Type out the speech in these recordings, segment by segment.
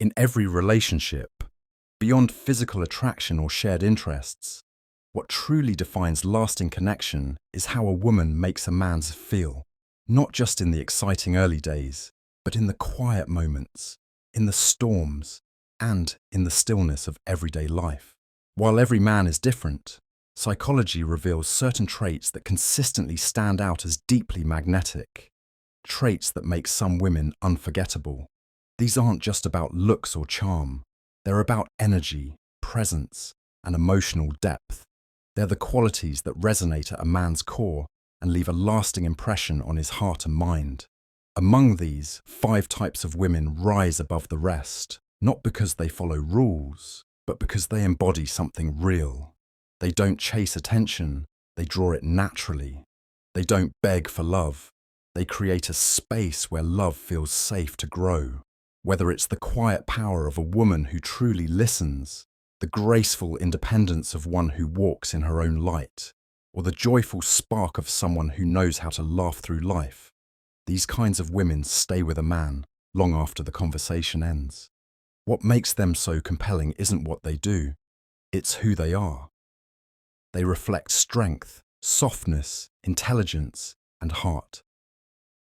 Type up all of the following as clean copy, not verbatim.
In every relationship, beyond physical attraction or shared interests, what truly defines lasting connection is how a woman makes a man feel, not just in the exciting early days, but in the quiet moments, in the storms, and in the stillness of everyday life. While every man is different, psychology reveals certain traits that consistently stand out as deeply magnetic, traits that make some women unforgettable. These aren't just about looks or charm, they're about energy, presence, and emotional depth. They're the qualities that resonate at a man's core and leave a lasting impression on his heart and mind. Among these, 5 types of women rise above the rest, not because they follow rules, but because they embody something real. They don't chase attention, they draw it naturally. They don't beg for love, they create a space where love feels safe to grow. Whether it's the quiet power of a woman who truly listens, the graceful independence of one who walks in her own light, or the joyful spark of someone who knows how to laugh through life, these kinds of women stay with a man long after the conversation ends. What makes them so compelling isn't what they do, it's who they are. They reflect strength, softness, intelligence, and heart.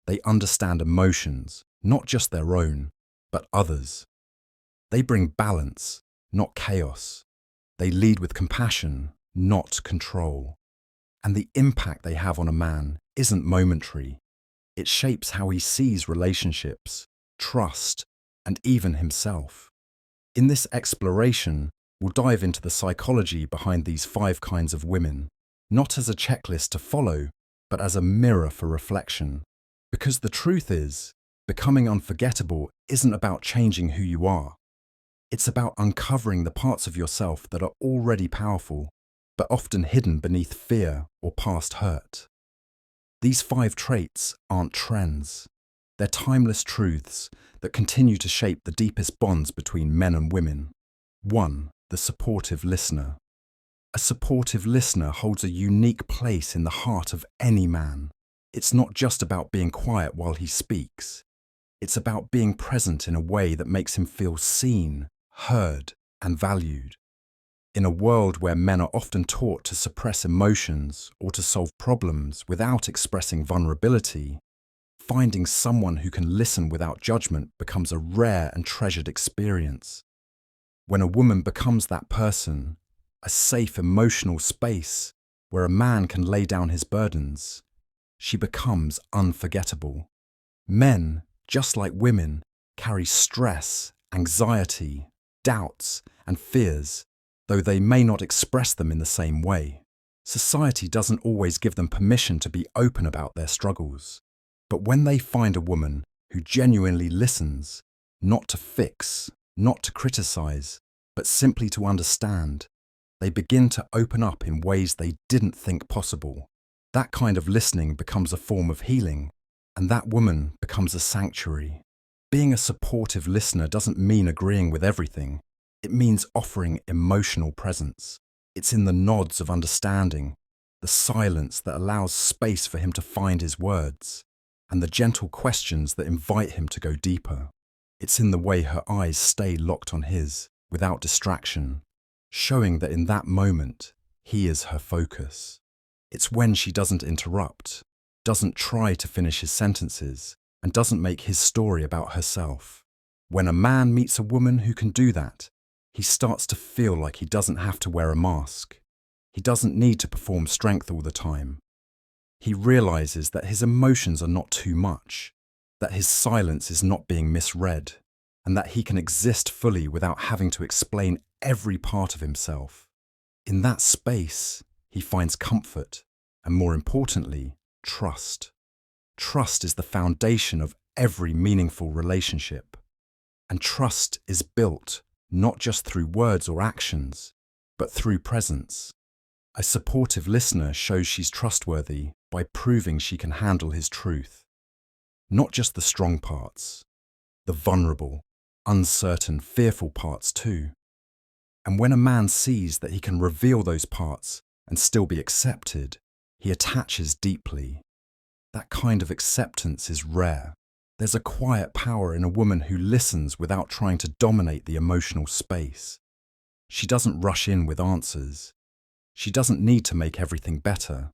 They understand emotions, not just their own, but others. They bring balance, not chaos. They lead with compassion, not control. And the impact they have on a man isn't momentary. It shapes how he sees relationships, trust, and even himself. In this exploration, we'll dive into the psychology behind these 5 kinds of women, not as a checklist to follow, but as a mirror for reflection. Because the truth is, becoming unforgettable isn't about changing who you are. It's about uncovering the parts of yourself that are already powerful, but often hidden beneath fear or past hurt. These 5 traits aren't trends. They're timeless truths that continue to shape the deepest bonds between men and women. 1. The supportive listener. A supportive listener holds a unique place in the heart of any man. It's not just about being quiet while he speaks. It's about being present in a way that makes him feel seen, heard, and valued. In a world where men are often taught to suppress emotions or to solve problems without expressing vulnerability, finding someone who can listen without judgment becomes a rare and treasured experience. When a woman becomes that person, a safe emotional space where a man can lay down his burdens, she becomes unforgettable. Men, just like women, carry stress, anxiety, doubts, and fears, though they may not express them in the same way. Society doesn't always give them permission to be open about their struggles. But when they find a woman who genuinely listens, not to fix, not to criticize, but simply to understand, they begin to open up in ways they didn't think possible. That kind of listening becomes a form of healing, and that woman becomes a sanctuary. Being a supportive listener doesn't mean agreeing with everything. It means offering emotional presence. It's in the nods of understanding, the silence that allows space for him to find his words, and the gentle questions that invite him to go deeper. It's in the way her eyes stay locked on his, without distraction, showing that in that moment, he is her focus. It's when she doesn't interrupt, doesn't try to finish his sentences, and doesn't make his story about herself. When a man meets a woman who can do that, he starts to feel like he doesn't have to wear a mask. He doesn't need to perform strength all the time. He realizes that his emotions are not too much, that his silence is not being misread, and that he can exist fully without having to explain every part of himself. In that space, he finds comfort, and more importantly, trust. Trust is the foundation of every meaningful relationship. And trust is built not just through words or actions, but through presence. A supportive listener shows she's trustworthy by proving she can handle his truth. Not just the strong parts, the vulnerable, uncertain, fearful parts too. And when a man sees that he can reveal those parts and still be accepted, he attaches deeply. That kind of acceptance is rare. There's a quiet power in a woman who listens without trying to dominate the emotional space. She doesn't rush in with answers. She doesn't need to make everything better.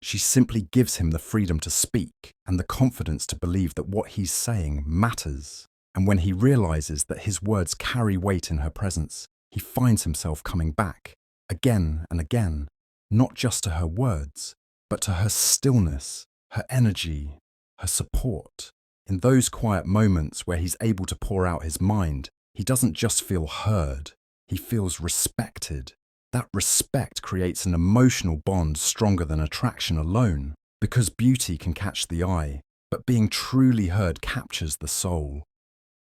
She simply gives him the freedom to speak and the confidence to believe that what he's saying matters. And when he realizes that his words carry weight in her presence, he finds himself coming back, again and again, not just to her words, but to her stillness, her energy, her support. In those quiet moments where he's able to pour out his mind, he doesn't just feel heard, he feels respected. That respect creates an emotional bond stronger than attraction alone, because beauty can catch the eye, but being truly heard captures the soul.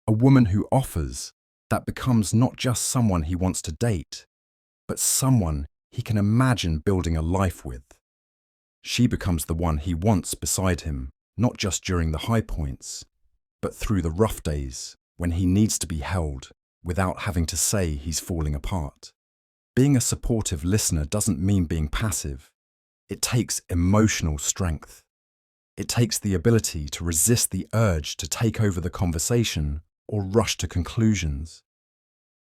A woman who offers, that becomes not just someone he wants to date, but someone he can imagine building a life with. She becomes the one he wants beside him, not just during the high points, but through the rough days when he needs to be held without having to say he's falling apart. Being a supportive listener doesn't mean being passive. It takes emotional strength. It takes the ability to resist the urge to take over the conversation or rush to conclusions.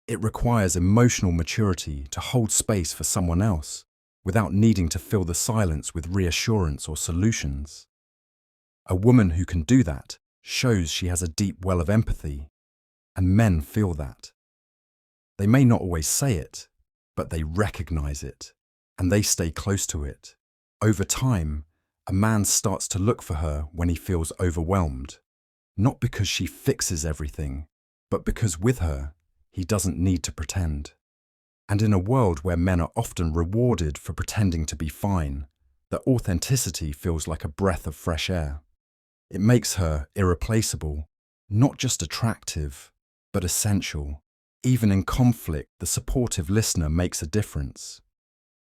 It requires emotional maturity to hold space for someone else without needing to fill the silence with reassurance or solutions. A woman who can do that shows she has a deep well of empathy, and men feel that. They may not always say it, but they recognize it, and they stay close to it. Over time, a man starts to look for her when he feels overwhelmed, not because she fixes everything, but because with her, he doesn't need to pretend. And in a world where men are often rewarded for pretending to be fine, the authenticity feels like a breath of fresh air. It makes her irreplaceable, not just attractive, but essential. Even in conflict, the supportive listener makes a difference.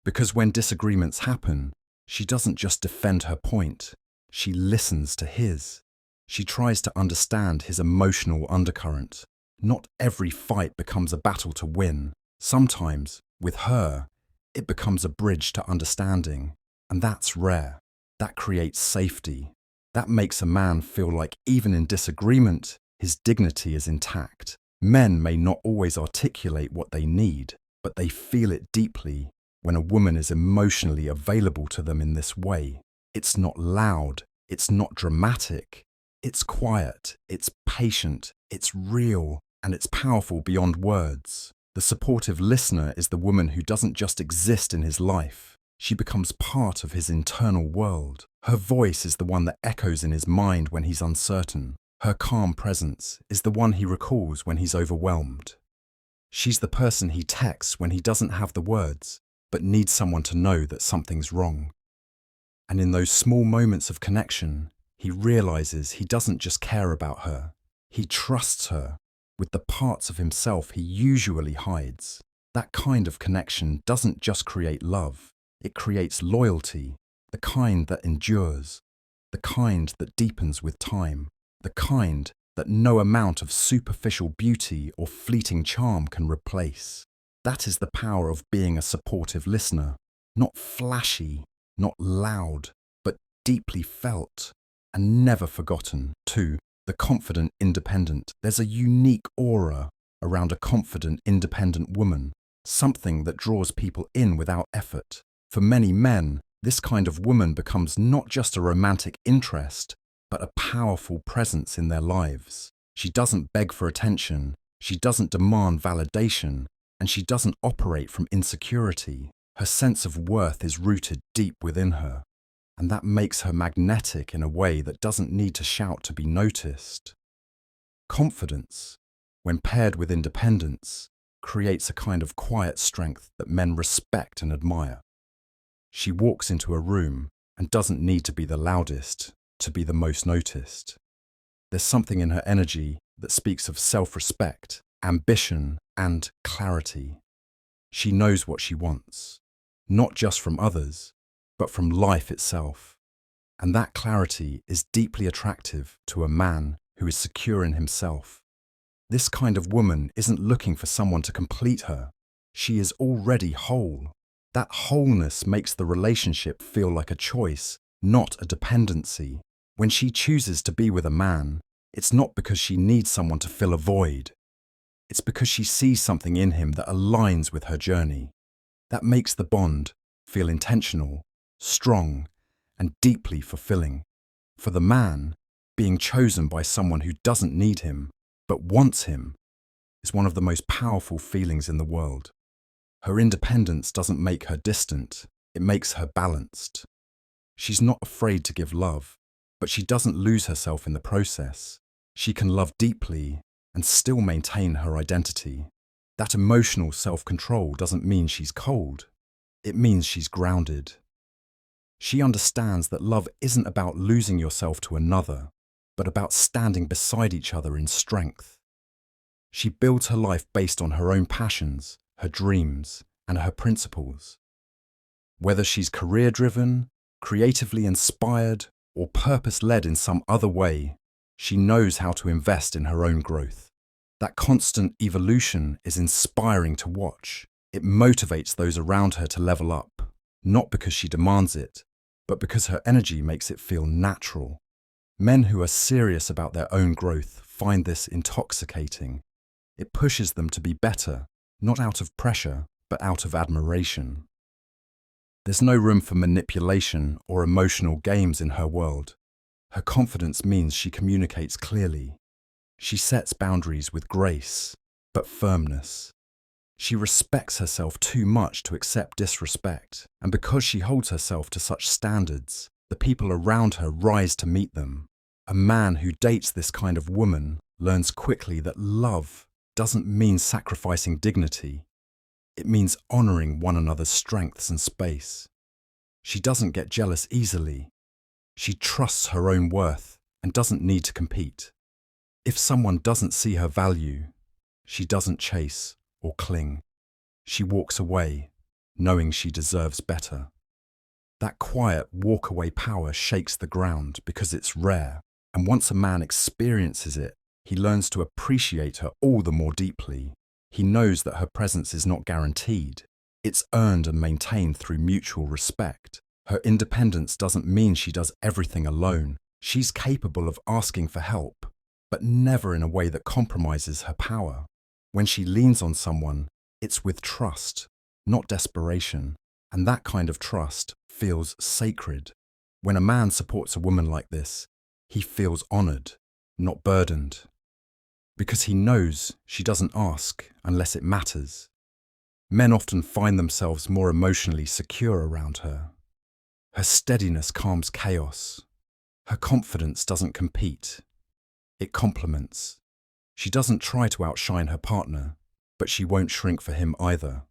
Because when disagreements happen, she doesn't just defend her point, she listens to his. She tries to understand his emotional undercurrent. Not every fight becomes a battle to win. Sometimes, with her, it becomes a bridge to understanding. And that's rare. That creates safety. That makes a man feel like even in disagreement, his dignity is intact. Men may not always articulate what they need, but they feel it deeply when a woman is emotionally available to them in this way. It's not loud, it's not dramatic, it's quiet, it's patient, it's real, and it's powerful beyond words. The supportive listener is the woman who doesn't just exist in his life. She becomes part of his internal world. Her voice is the one that echoes in his mind when he's uncertain. Her calm presence is the one he recalls when he's overwhelmed. She's the person he texts when he doesn't have the words, but needs someone to know that something's wrong. And in those small moments of connection, he realizes he doesn't just care about her. He trusts her with the parts of himself he usually hides. That kind of connection doesn't just create love. It creates loyalty, the kind that endures, the kind that deepens with time, the kind that no amount of superficial beauty or fleeting charm can replace. That is the power of being a supportive listener. Not flashy, not loud, but deeply felt and never forgotten. 2. The confident independent. There's a unique aura around a confident independent woman, something that draws people in without effort. For many men, this kind of woman becomes not just a romantic interest, but a powerful presence in their lives. She doesn't beg for attention, she doesn't demand validation, and she doesn't operate from insecurity. Her sense of worth is rooted deep within her, and that makes her magnetic in a way that doesn't need to shout to be noticed. Confidence, when paired with independence, creates a kind of quiet strength that men respect and admire. She walks into a room and doesn't need to be the loudest to be the most noticed. There's something in her energy that speaks of self-respect, ambition, and clarity. She knows what she wants, not just from others, but from life itself. And that clarity is deeply attractive to a man who is secure in himself. This kind of woman isn't looking for someone to complete her. She is already whole. That wholeness makes the relationship feel like a choice, not a dependency. When she chooses to be with a man, It's not because she needs someone to fill a void. It's because she sees something in him that aligns with her journey. That makes the bond feel intentional, strong, and deeply fulfilling. For the man, being chosen by someone who doesn't need him, but wants him, is one of the most powerful feelings in the world. Her independence doesn't make her distant, it makes her balanced. She's not afraid to give love, but she doesn't lose herself in the process. She can love deeply and still maintain her identity. That emotional self-control doesn't mean she's cold. It means she's grounded. She understands that love isn't about losing yourself to another, but about standing beside each other in strength. She builds her life based on her own passions, her dreams, and her principles. Whether she's career-driven, creatively inspired, or purpose-led in some other way, she knows how to invest in her own growth. That constant evolution is inspiring to watch. It motivates those around her to level up, not because she demands it, but because her energy makes it feel natural. Men who are serious about their own growth find this intoxicating. It pushes them to be better, not out of pressure, but out of admiration. There's no room for manipulation or emotional games in her world. Her confidence means she communicates clearly. She sets boundaries with grace, but firmness. She respects herself too much to accept disrespect, and because she holds herself to such standards, the people around her rise to meet them. A man who dates this kind of woman learns quickly that love doesn't mean sacrificing dignity. It means honoring one another's strengths and space. She doesn't get jealous easily. She trusts her own worth and doesn't need to compete. If someone doesn't see her value, she doesn't chase or cling. She walks away, knowing she deserves better. That quiet walk-away power shakes the ground because it's rare, and once a man experiences it, he learns to appreciate her all the more deeply. He knows that her presence is not guaranteed. It's earned and maintained through mutual respect. Her independence doesn't mean she does everything alone. She's capable of asking for help, but never in a way that compromises her power. When she leans on someone, it's with trust, not desperation, and that kind of trust feels sacred. When a man supports a woman like this, he feels honored, not burdened, because he knows she doesn't ask unless it matters. Men often find themselves more emotionally secure around her. Her steadiness calms chaos. Her confidence doesn't compete. It complements. She doesn't try to outshine her partner, but she won't shrink for him either.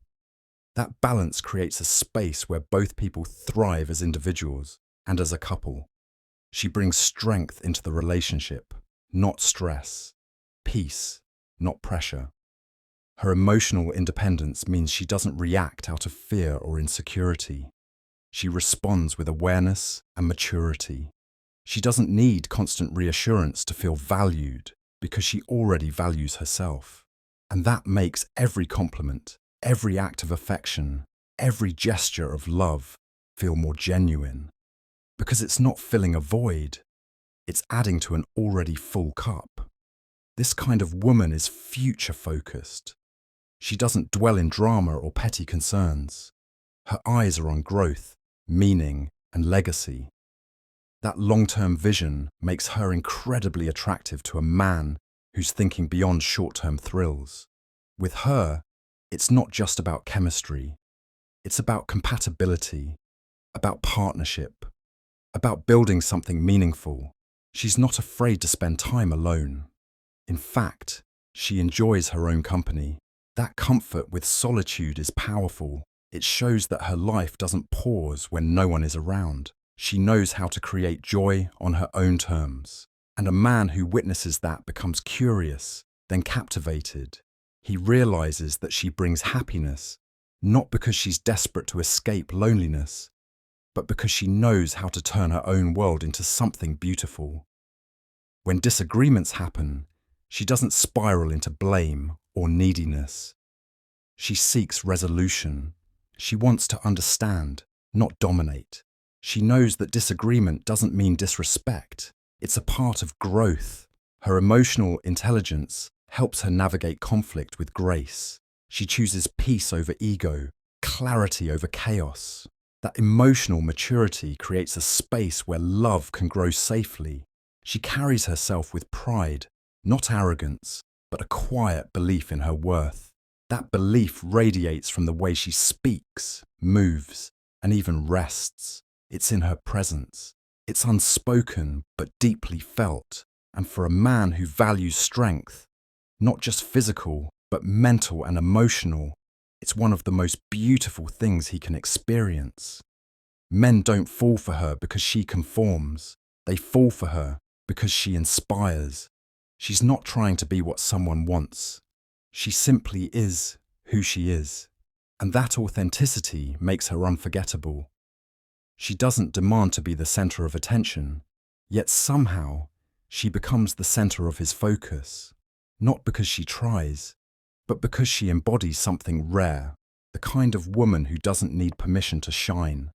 That balance creates a space where both people thrive as individuals and as a couple. She brings strength into the relationship, not stress, peace, not pressure. Her emotional independence means she doesn't react out of fear or insecurity. She responds with awareness and maturity. She doesn't need constant reassurance to feel valued because she already values herself. And that makes every compliment, every act of affection, every gesture of love feel more genuine. Because it's not filling a void, it's adding to an already full cup. This kind of woman is future-focused. She doesn't dwell in drama or petty concerns. Her eyes are on growth, meaning, and legacy. That long-term vision makes her incredibly attractive to a man who's thinking beyond short-term thrills. With her, it's not just about chemistry. It's about compatibility, about partnership, about building something meaningful. She's not afraid to spend time alone. In fact, she enjoys her own company. That comfort with solitude is powerful. It shows that her life doesn't pause when no one is around. She knows how to create joy on her own terms. And a man who witnesses that becomes curious, then captivated. He realizes that she brings happiness, not because she's desperate to escape loneliness, but because she knows how to turn her own world into something beautiful. When disagreements happen, she doesn't spiral into blame or neediness. She seeks resolution. She wants to understand, not dominate. She knows that disagreement doesn't mean disrespect. It's a part of growth. Her emotional intelligence helps her navigate conflict with grace. She chooses peace over ego, clarity over chaos. That emotional maturity creates a space where love can grow safely. She carries herself with pride, not arrogance, but a quiet belief in her worth. That belief radiates from the way she speaks, moves, and even rests. It's in her presence. It's unspoken, but deeply felt. And for a man who values strength, not just physical, but mental and emotional, it's one of the most beautiful things he can experience. Men don't fall for her because she conforms. They fall for her because she inspires. She's not trying to be what someone wants. She simply is who she is. And that authenticity makes her unforgettable. She doesn't demand to be the center of attention, yet somehow she becomes the center of his focus, not because she tries, but because she embodies something rare, the kind of woman who doesn't need permission to shine.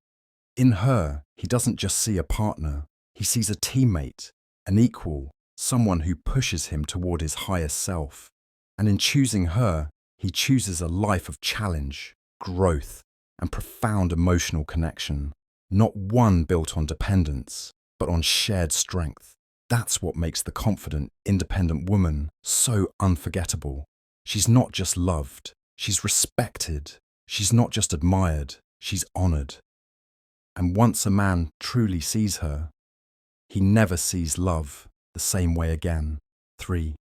In her, he doesn't just see a partner, he sees a teammate, an equal, someone who pushes him toward his higher self. And in choosing her, he chooses a life of challenge, growth, and profound emotional connection. Not one built on dependence, but on shared strength. That's what makes the confident, independent woman so unforgettable. She's not just loved, she's respected. She's not just admired, she's honored. And once a man truly sees her, he never sees love the same way again. 3.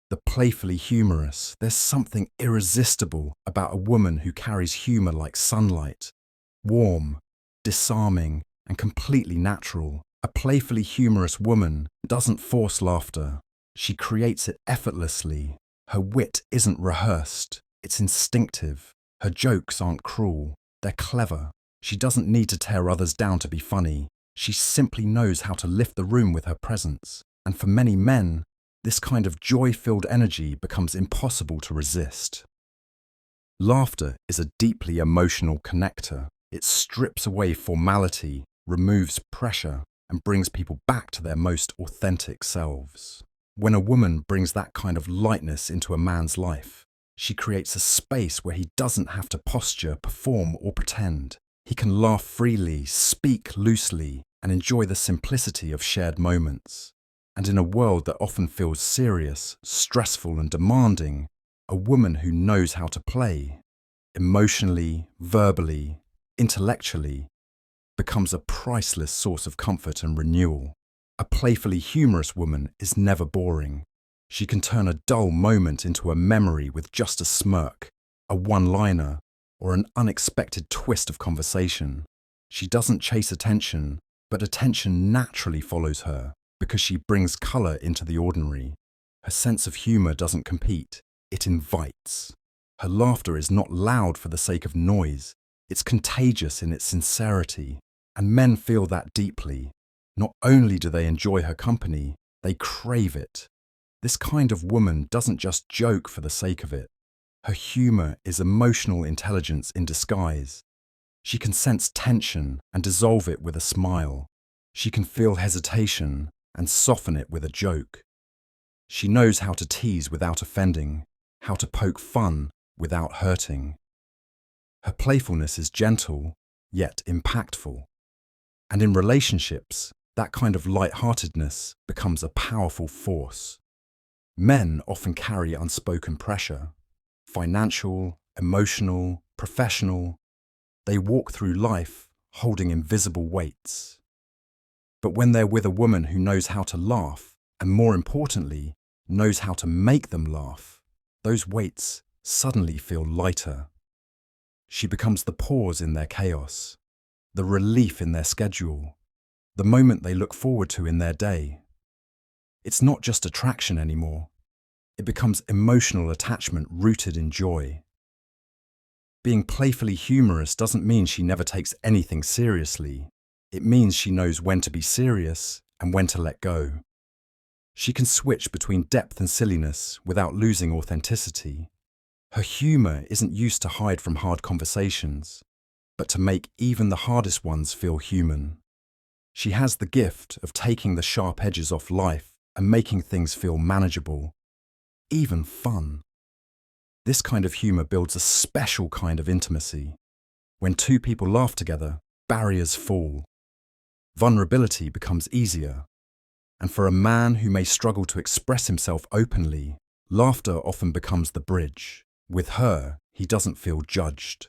The playfully humorous. There's something irresistible about a woman who carries humor like sunlight. Warm, disarming, and completely natural. A playfully humorous woman doesn't force laughter. She creates it effortlessly. Her wit isn't rehearsed. It's instinctive. Her jokes aren't cruel. They're clever. She doesn't need to tear others down to be funny. She simply knows how to lift the room with her presence. And for many men, this kind of joy-filled energy becomes impossible to resist. Laughter is a deeply emotional connector. It strips away formality, removes pressure, and brings people back to their most authentic selves. When a woman brings that kind of lightness into a man's life, she creates a space where he doesn't have to posture, perform, or pretend. He can laugh freely, speak loosely, and enjoy the simplicity of shared moments. And in a world that often feels serious, stressful, and demanding, a woman who knows how to play, emotionally, verbally, intellectually, becomes a priceless source of comfort and renewal. A playfully humorous woman is never boring. She can turn a dull moment into a memory with just a smirk, a one-liner, or an unexpected twist of conversation. She doesn't chase attention, but attention naturally follows her because she brings color into the ordinary. Her sense of humor doesn't compete, it invites. Her laughter is not loud for the sake of noise. It's contagious in its sincerity, and men feel that deeply. Not only do they enjoy her company, they crave it. This kind of woman doesn't just joke for the sake of it. Her humor is emotional intelligence in disguise. She can sense tension and dissolve it with a smile. She can feel hesitation and soften it with a joke. She knows how to tease without offending, how to poke fun without hurting. Her playfulness is gentle, yet impactful. And in relationships, that kind of light-heartedness becomes a powerful force. Men often carry unspoken pressure, financial, emotional, professional. They walk through life holding invisible weights. But when they're with a woman who knows how to laugh, and more importantly, knows how to make them laugh, those weights suddenly feel lighter. She becomes the pause in their chaos, the relief in their schedule, the moment they look forward to in their day. It's not just attraction anymore. It becomes emotional attachment rooted in joy. Being playfully humorous doesn't mean she never takes anything seriously. It means she knows when to be serious and when to let go. She can switch between depth and silliness without losing authenticity. Her humor isn't used to hide from hard conversations, but to make even the hardest ones feel human. She has the gift of taking the sharp edges off life and making things feel manageable, even fun. This kind of humor builds a special kind of intimacy. When two people laugh together, barriers fall. Vulnerability becomes easier. And for a man who may struggle to express himself openly, laughter often becomes the bridge. With her, he doesn't feel judged.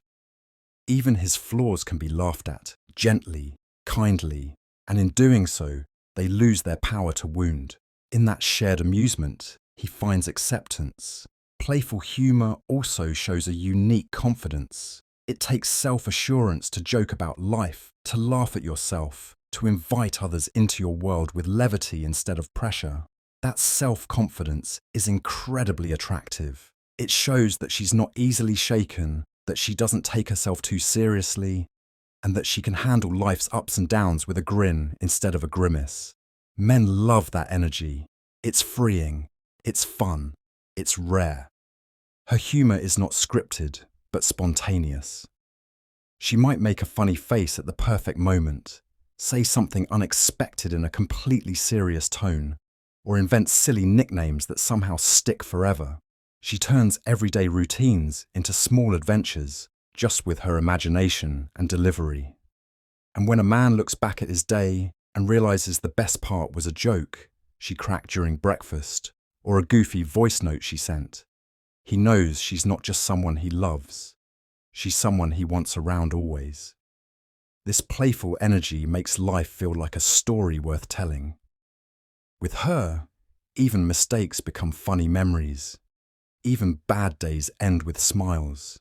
Even his flaws can be laughed at, gently, kindly, and in doing so, they lose their power to wound. In that shared amusement, he finds acceptance. Playful humor also shows a unique confidence. It takes self-assurance to joke about life, to laugh at yourself, to invite others into your world with levity instead of pressure. That self-confidence is incredibly attractive. It shows that she's not easily shaken, that she doesn't take herself too seriously, and that she can handle life's ups and downs with a grin instead of a grimace. Men love that energy. It's freeing, it's fun, it's rare. Her humor is not scripted, but spontaneous. She might make a funny face at the perfect moment, say something unexpected in a completely serious tone, or invent silly nicknames that somehow stick forever. She turns everyday routines into small adventures, just with her imagination and delivery. And when a man looks back at his day and realizes the best part was a joke she cracked during breakfast, or a goofy voice note she sent, he knows she's not just someone he loves, she's someone he wants around always. This playful energy makes life feel like a story worth telling. With her, even mistakes become funny memories. Even bad days end with smiles.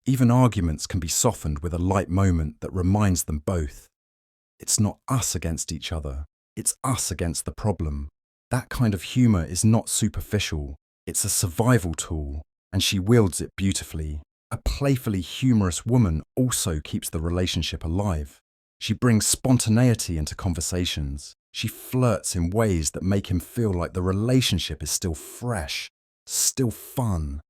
Even arguments can be softened with a light moment that reminds them both. It's not us against each other, it's us against the problem. That kind of humor is not superficial, it's a survival tool, and she wields it beautifully. A playfully humorous woman also keeps the relationship alive. She brings spontaneity into conversations. She flirts in ways that make him feel like the relationship is still fresh, still fun,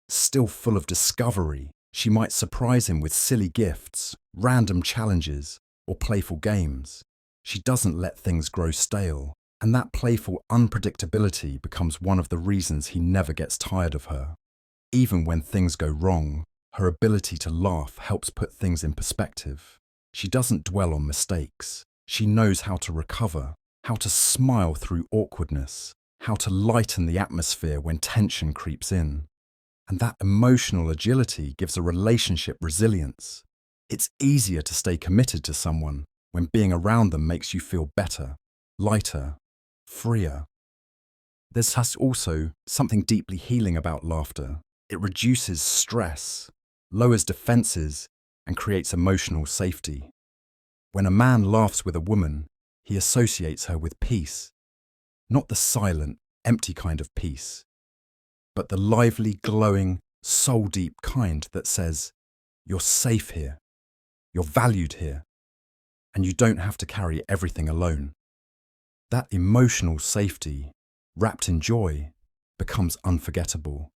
still full of discovery. She might surprise him with silly gifts, random challenges, or playful games. She doesn't let things grow stale, and that playful unpredictability becomes one of the reasons he never gets tired of her. Even when things go wrong, her ability to laugh helps put things in perspective. She doesn't dwell on mistakes. She knows how to recover, how to smile through awkwardness, how to lighten the atmosphere when tension creeps in. And that emotional agility gives a relationship resilience. It's easier to stay committed to someone when being around them makes you feel better, lighter, freer. There's also something deeply healing about laughter. It reduces stress, lowers defenses, and creates emotional safety. When a man laughs with a woman, he associates her with peace. Not the silent, empty kind of peace, but the lively, glowing, soul-deep kind that says, you're safe here, you're valued here, and you don't have to carry everything alone. That emotional safety, wrapped in joy, becomes unforgettable.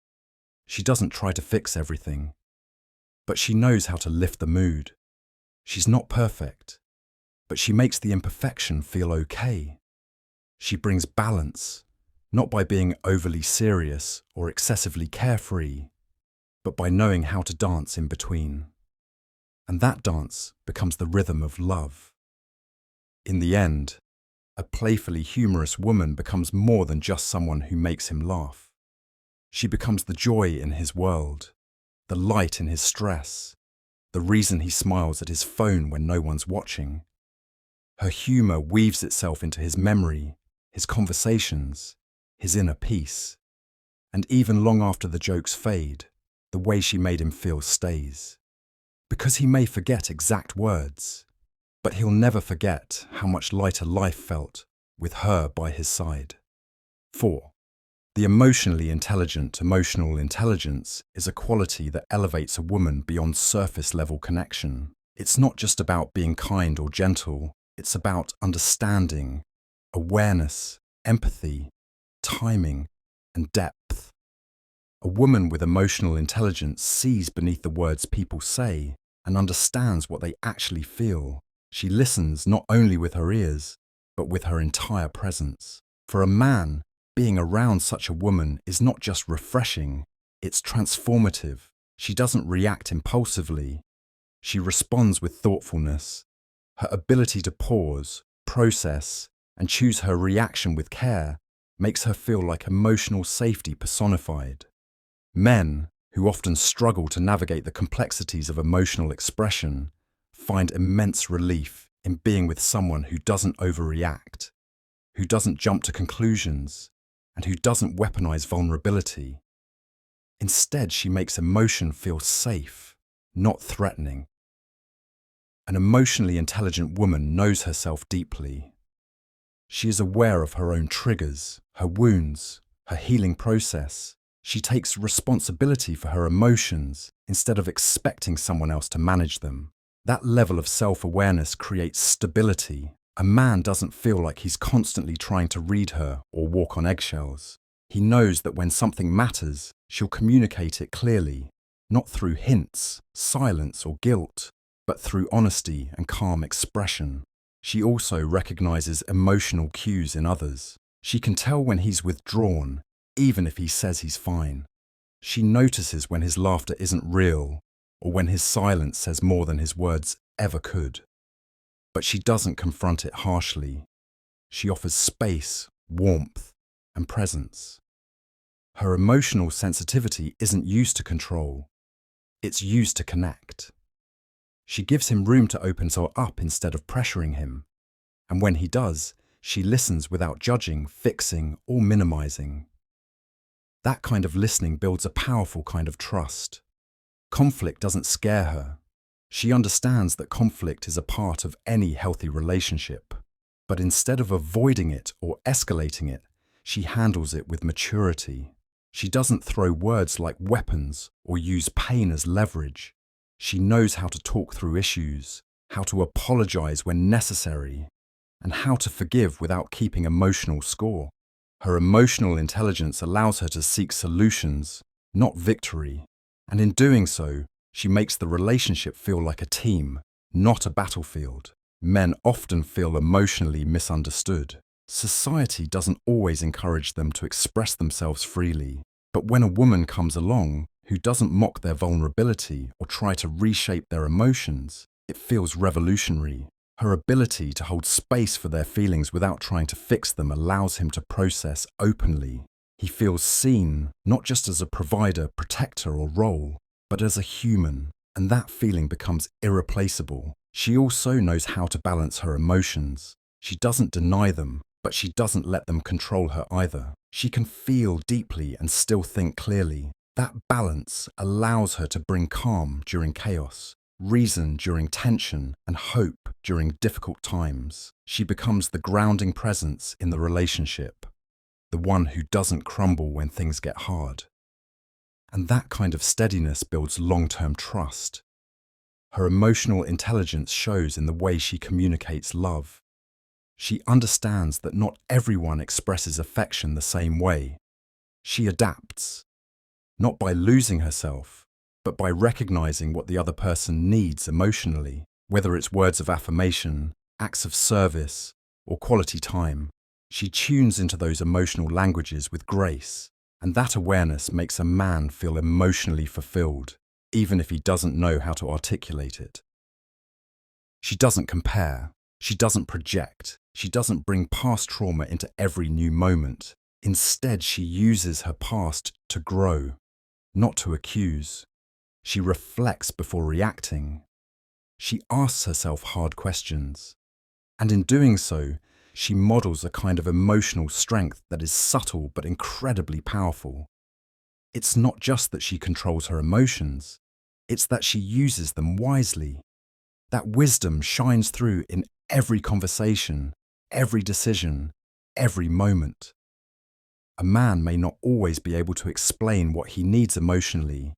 She doesn't try to fix everything, but she knows how to lift the mood. She's not perfect, but she makes the imperfection feel okay. She brings balance, not by being overly serious or excessively carefree, but by knowing how to dance in between. And that dance becomes the rhythm of love. In the end, a playfully humorous woman becomes more than just someone who makes him laugh. She becomes the joy in his world, the light in his stress, the reason he smiles at his phone when no one's watching. Her humor weaves itself into his memory, his conversations, his inner peace. And even long after the jokes fade, the way she made him feel stays. Because he may forget exact words, but he'll never forget how much lighter life felt with her by his side. 4. The emotionally intelligent emotional intelligence is a quality that elevates a woman beyond surface-level connection. It's not just about being kind or gentle, it's about understanding, awareness, empathy, timing, and depth. A woman with emotional intelligence sees beneath the words people say and understands what they actually feel. She listens not only with her ears, but with her entire presence. For a man, being around such a woman is not just refreshing, it's transformative. She doesn't react impulsively. She responds with thoughtfulness. Her ability to pause, process, and choose her reaction with care makes her feel like emotional safety personified. Men, who often struggle to navigate the complexities of emotional expression, find immense relief in being with someone who doesn't overreact, who doesn't jump to conclusions, and who doesn't weaponize vulnerability. Instead, she makes emotion feel safe, not threatening. An emotionally intelligent woman knows herself deeply. She is aware of her own triggers, her wounds, her healing process. She takes responsibility for her emotions instead of expecting someone else to manage them. That level of self-awareness creates stability. A man doesn't feel like he's constantly trying to read her or walk on eggshells. He knows that when something matters, she'll communicate it clearly, not through hints, silence, or guilt, but through honesty and calm expression. She also recognizes emotional cues in others. She can tell when he's withdrawn, even if he says he's fine. She notices when his laughter isn't real, or when his silence says more than his words ever could. But she doesn't confront it harshly. She offers space, warmth, and presence. Her emotional sensitivity isn't used to control. It's used to connect. She gives him room to open up instead of pressuring him. And when he does, she listens without judging, fixing, or minimizing. That kind of listening builds a powerful kind of trust. Conflict doesn't scare her. She understands that conflict is a part of any healthy relationship. But instead of avoiding it or escalating it, she handles it with maturity. She doesn't throw words like weapons or use pain as leverage. She knows how to talk through issues, how to apologize when necessary, and how to forgive without keeping emotional score. Her emotional intelligence allows her to seek solutions, not victory, and in doing so, she makes the relationship feel like a team, not a battlefield. Men often feel emotionally misunderstood. Society doesn't always encourage them to express themselves freely, but when a woman comes along who doesn't mock their vulnerability or try to reshape their emotions, it feels revolutionary. Her ability to hold space for their feelings without trying to fix them allows him to process openly. He feels seen, not just as a provider, protector, or role, but as a human, and that feeling becomes irreplaceable. She also knows how to balance her emotions. She doesn't deny them, but she doesn't let them control her either. She can feel deeply and still think clearly. That balance allows her to bring calm during chaos, reason during tension, and hope during difficult times. She becomes the grounding presence in the relationship, the one who doesn't crumble when things get hard. And that kind of steadiness builds long-term trust. Her emotional intelligence shows in the way she communicates love. She understands that not everyone expresses affection the same way. She adapts, not by losing herself, but by recognizing what the other person needs emotionally, whether it's words of affirmation, acts of service, or quality time. She tunes into those emotional languages with grace, and that awareness makes a man feel emotionally fulfilled, even if he doesn't know how to articulate it. She doesn't compare, she doesn't project, she doesn't bring past trauma into every new moment. Instead, she uses her past to grow, not to accuse. She reflects before reacting. She asks herself hard questions. And in doing so, she models a kind of emotional strength that is subtle but incredibly powerful. It's not just that she controls her emotions, it's that she uses them wisely. That wisdom shines through in every conversation, every decision, every moment. A man may not always be able to explain what he needs emotionally,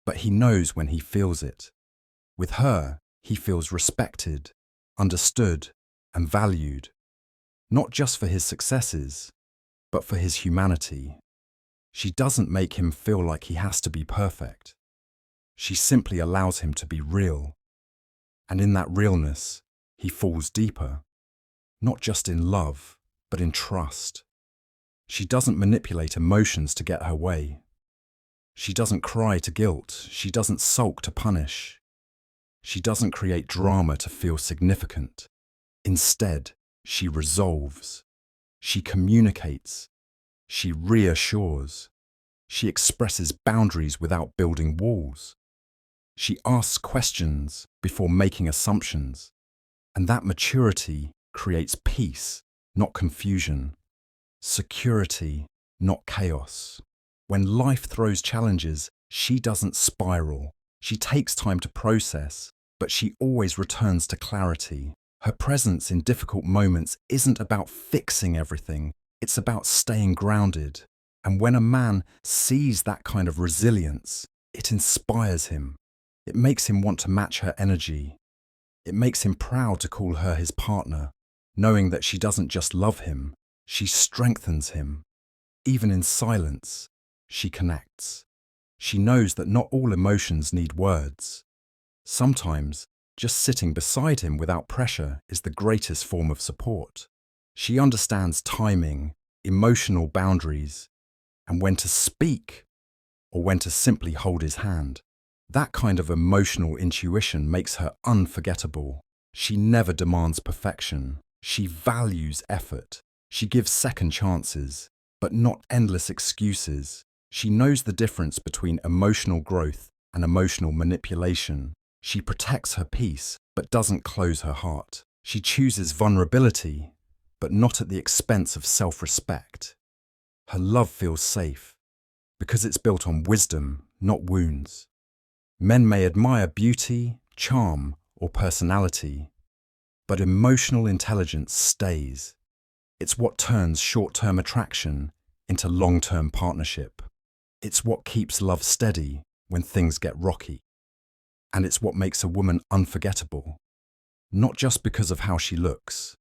but he knows when he feels it. With her, he feels respected, understood, and valued, not just for his successes, but for his humanity. She doesn't make him feel like he has to be perfect. She simply allows him to be real. And in that realness, he falls deeper, not just in love, but in trust. She doesn't manipulate emotions to get her way. She doesn't cry to guilt. She doesn't sulk to punish. She doesn't create drama to feel significant. Instead, she resolves. She communicates. She reassures. She expresses boundaries without building walls. She asks questions before making assumptions. And that maturity creates peace, not confusion. Security, not chaos. When life throws challenges, she doesn't spiral. She takes time to process, but she always returns to clarity. Her presence in difficult moments isn't about fixing everything. It's about staying grounded. And when a man sees that kind of resilience, it inspires him. It makes him want to match her energy. It makes him proud to call her his partner, knowing that she doesn't just love him, she strengthens him. Even in silence, she connects. She knows that not all emotions need words. Sometimes, just sitting beside him without pressure is the greatest form of support. She understands timing, emotional boundaries, and when to speak or when to simply hold his hand. That kind of emotional intuition makes her unforgettable. She never demands perfection. She values effort. She gives second chances, but not endless excuses. She knows the difference between emotional growth and emotional manipulation. She protects her peace, but doesn't close her heart. She chooses vulnerability, but not at the expense of self-respect. Her love feels safe, because it's built on wisdom, not wounds. Men may admire beauty, charm, or personality, but emotional intelligence stays. It's what turns short-term attraction into long-term partnership. It's what keeps love steady when things get rocky. And it's what makes a woman unforgettable, not just because of how she looks,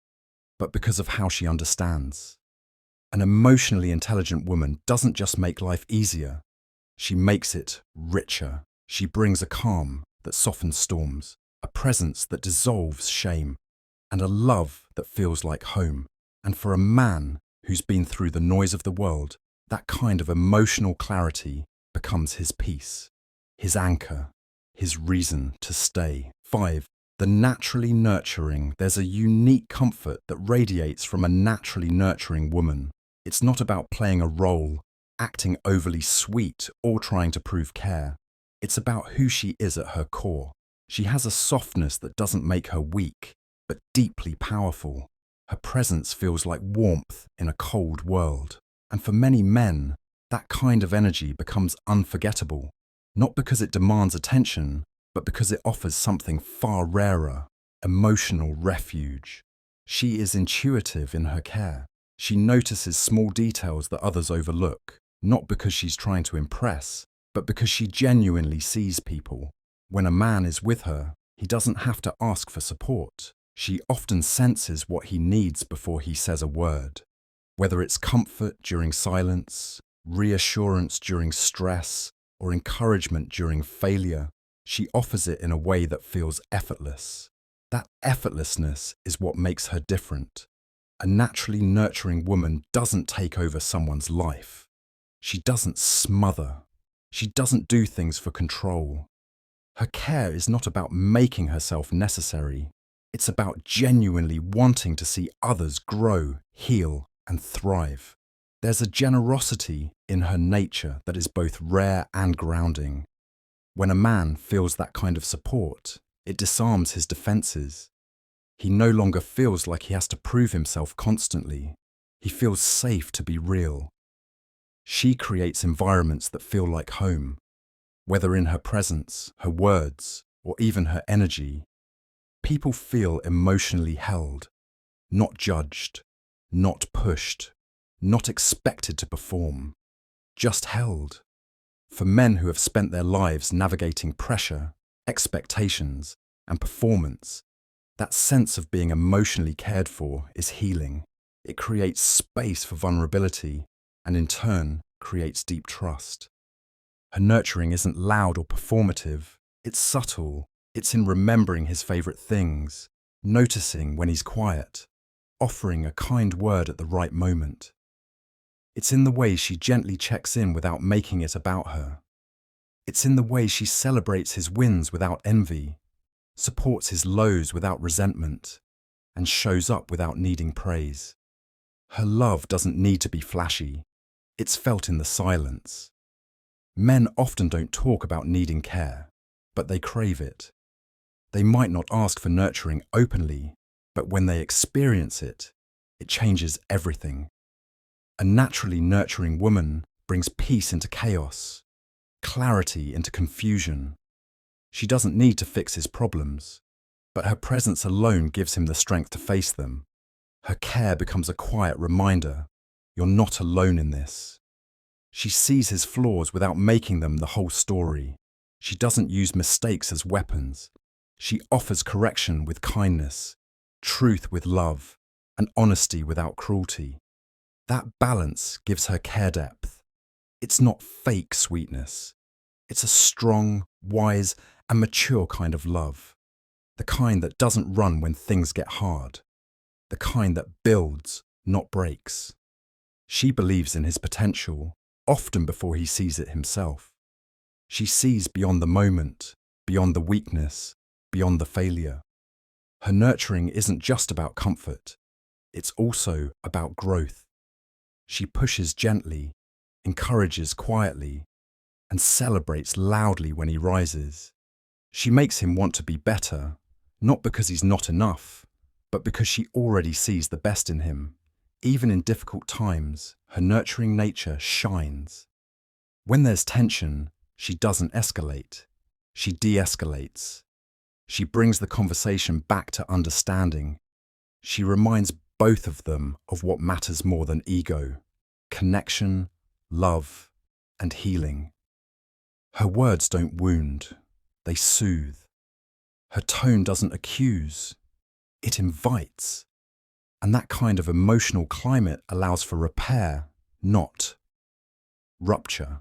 but because of how she understands. An emotionally intelligent woman doesn't just make life easier, she makes it richer. She brings a calm that softens storms, a presence that dissolves shame, and a love that feels like home. And for a man who's been through the noise of the world, that kind of emotional clarity becomes his peace, his anchor, his reason to stay. 5. The naturally nurturing. There's a unique comfort that radiates from a naturally nurturing woman. It's not about playing a role, acting overly sweet, or trying to prove care. It's about who she is at her core. She has a softness that doesn't make her weak, but deeply powerful. Her presence feels like warmth in a cold world. And for many men, that kind of energy becomes unforgettable, not because it demands attention, but because it offers something far rarer, emotional refuge. She is intuitive in her care. She notices small details that others overlook, not because she's trying to impress, but because she genuinely sees people. When a man is with her, he doesn't have to ask for support. She often senses what he needs before he says a word. Whether it's comfort during silence, reassurance during stress, or encouragement during failure, she offers it in a way that feels effortless. That effortlessness is what makes her different. A naturally nurturing woman doesn't take over someone's life. She doesn't smother. She doesn't do things for control. Her care is not about making herself necessary. It's about genuinely wanting to see others grow, heal, and thrive. There's a generosity in her nature that is both rare and grounding. When a man feels that kind of support, it disarms his defenses. He no longer feels like he has to prove himself constantly. He feels safe to be real. She creates environments that feel like home. Whether in her presence, her words, or even her energy, people feel emotionally held, not judged, not pushed, not expected to perform, just held. For men who have spent their lives navigating pressure, expectations, and performance, that sense of being emotionally cared for is healing. It creates space for vulnerability and in turn creates deep trust. Her nurturing isn't loud or performative, it's subtle. It's in remembering his favourite things, noticing when he's quiet, offering a kind word at the right moment. It's in the way she gently checks in without making it about her. It's in the way she celebrates his wins without envy, supports his lows without resentment, and shows up without needing praise. Her love doesn't need to be flashy. It's felt in the silence. Men often don't talk about needing care, but they crave it. They might not ask for nurturing openly, but when they experience it, it changes everything. A naturally nurturing woman brings peace into chaos, clarity into confusion. She doesn't need to fix his problems, but her presence alone gives him the strength to face them. Her care becomes a quiet reminder, you're not alone in this. She sees his flaws without making them the whole story. She doesn't use mistakes as weapons. She offers correction with kindness, truth with love, and honesty without cruelty. That balance gives her care depth. It's not fake sweetness. It's a strong, wise, and mature kind of love. The kind that doesn't run when things get hard. The kind that builds, not breaks. She believes in his potential, often before he sees it himself. She sees beyond the moment, beyond the weakness, beyond the failure. Her nurturing isn't just about comfort. It's also about growth. She pushes gently, encourages quietly, and celebrates loudly when he rises. She makes him want to be better, not because he's not enough, but because she already sees the best in him. Even in difficult times, her nurturing nature shines. When there's tension, she doesn't escalate. She de-escalates. She brings the conversation back to understanding. She reminds both of them of what matters more than ego: connection, love, and healing. Her words don't wound, they soothe. Her tone doesn't accuse, it invites. And that kind of emotional climate allows for repair, not rupture.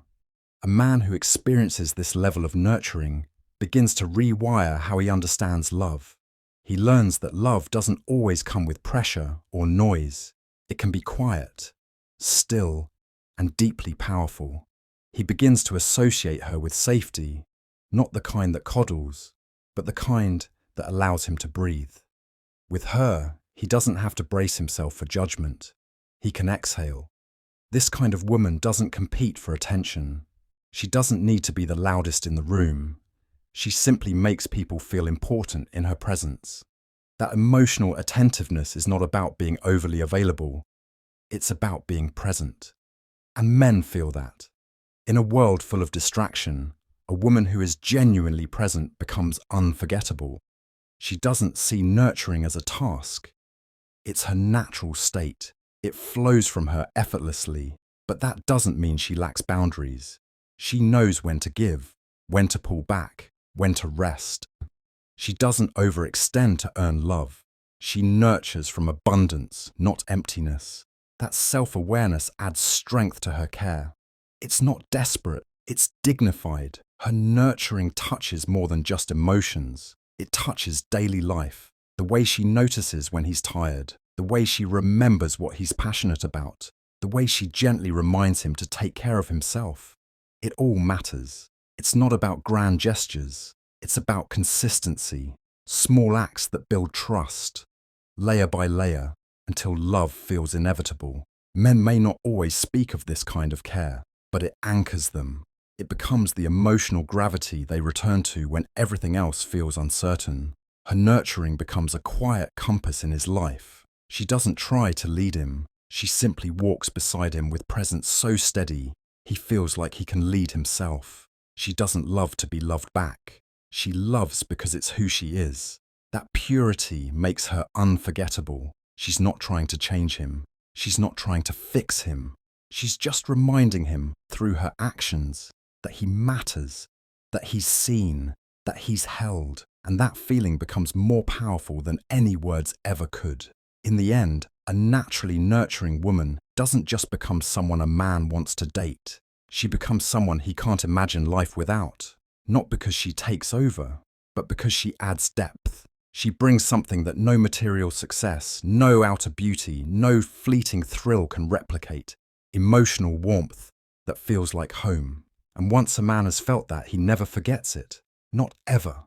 A man who experiences this level of nurturing begins to rewire how he understands love. He learns that love doesn't always come with pressure or noise. It can be quiet, still, and deeply powerful. He begins to associate her with safety, not the kind that coddles, but the kind that allows him to breathe. With her, he doesn't have to brace himself for judgment. He can exhale. This kind of woman doesn't compete for attention. She doesn't need to be the loudest in the room. She simply makes people feel important in her presence. That emotional attentiveness is not about being overly available. It's about being present. And men feel that. In a world full of distraction, a woman who is genuinely present becomes unforgettable. She doesn't see nurturing as a task. It's her natural state. It flows from her effortlessly, but that doesn't mean she lacks boundaries. She knows when to give, when to pull back, when to rest. She doesn't overextend to earn love. She nurtures from abundance, not emptiness. That self-awareness adds strength to her care. It's not desperate, it's dignified. Her nurturing touches more than just emotions. It touches daily life. The way she notices when he's tired, the way she remembers what he's passionate about, the way she gently reminds him to take care of himself. It all matters. It's not about grand gestures. It's about consistency, small acts that build trust, layer by layer, until love feels inevitable. Men may not always speak of this kind of care, but it anchors them. It becomes the emotional gravity they return to when everything else feels uncertain. Her nurturing becomes a quiet compass in his life. She doesn't try to lead him. She simply walks beside him with presence so steady, he feels like he can lead himself. She doesn't love to be loved back. She loves because it's who she is. That purity makes her unforgettable. She's not trying to change him. She's not trying to fix him. She's just reminding him, through her actions, that he matters, that he's seen, that he's held. And that feeling becomes more powerful than any words ever could. In the end, a naturally nurturing woman doesn't just become someone a man wants to date. She becomes someone he can't imagine life without. Not because she takes over, but because she adds depth. She brings something that no material success, no outer beauty, no fleeting thrill can replicate. emotional warmth that feels like home. And once a man has felt that, he never forgets it. Not ever.